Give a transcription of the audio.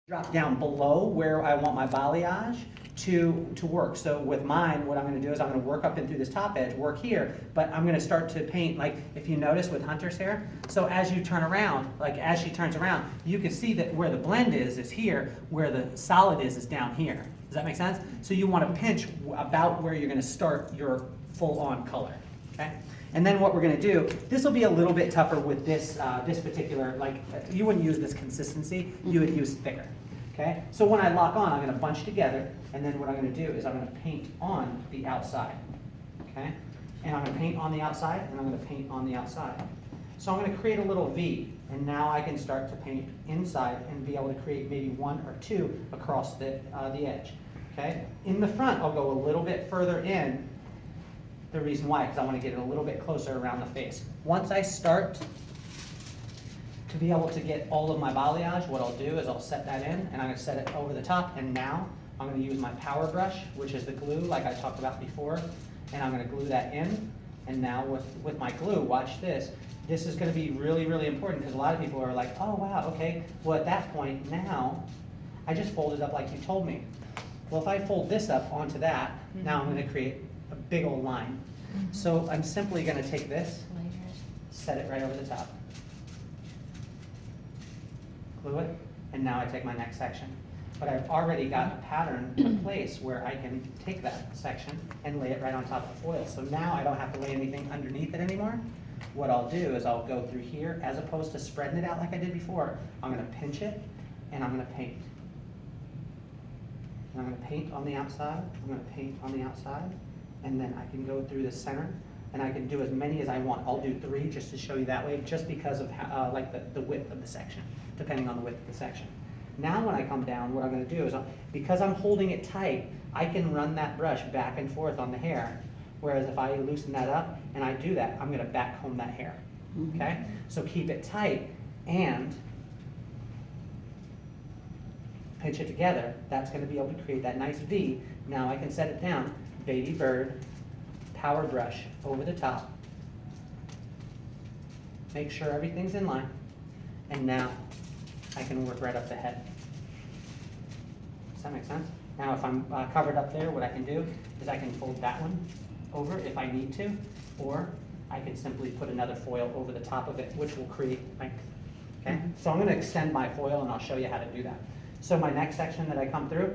drop down below where I want my balayage to work. So with mine, what I'm going to do is I'm going to work up and through this top edge, work here, but I'm going to start to paint, like if you notice with Hunter's hair, so as you turn around, like as she turns around, you can see that where the blend is here, where the solid is down here. Does that make sense? So you want to pinch about where you're going to start your full-on color, okay? And then what we're going to do, this will be a little bit tougher with this, this particular, like you wouldn't use this consistency, you would use thicker. Okay? So when I lock on, I'm going to bunch together, and then what I'm going to do is I'm going to paint on the outside. Okay? And I'm going to paint on the outside, and I'm going to paint on the outside. So I'm going to create a little V, and now I can start to paint inside and be able to create maybe one or two across the edge. Okay? In the front, I'll go a little bit further in. The reason why, because I want to get it a little bit closer around the face. Once I start to be able to get all of my balayage, what I'll do is I'll set that in, and I'm going to set it over the top, and now I'm going to use my power brush, which is the glue like I talked about before, and I'm going to glue that in. And now with my glue, watch this. This is going to be really, really important, because a lot of people are like, oh wow, okay, well at that point now, I just fold it up like you told me. Well, if I fold this up onto that, now I'm going to create a big old line. So I'm simply going to take this, set it right over the top, glue it, and now I take my next section. But I've already got a pattern in place where I can take that section and lay it right on top of the foil. So now I don't have to lay anything underneath it anymore. What I'll do is I'll go through here, as opposed to spreading it out like I did before. I'm going to pinch it, and I'm going to paint. And I'm going to paint on the outside, I'm going to paint on the outside, and then I can go through the center, and I can do as many as I want. I'll do 3 just to show you that way, just because of how, like the width of the section, depending on the width of the section. Now when I come down, what I'm going to do is, because I'm holding it tight, I can run that brush back and forth on the hair. Whereas if I loosen that up and I do that, I'm going to back comb that hair. Okay? So keep it tight and pinch it together. That's going to be able to create that nice V. Now I can set it down. Baby bird, power brush over the top. Make sure everything's in line. And now I can work right up the head. Does that make sense? Now if I'm covered up there, what I can do is I can fold that one over if I need to, or I can simply put another foil over the top of it, which will create length. Okay? So I'm going to extend my foil, and I'll show you how to do that. So my next section that I come through,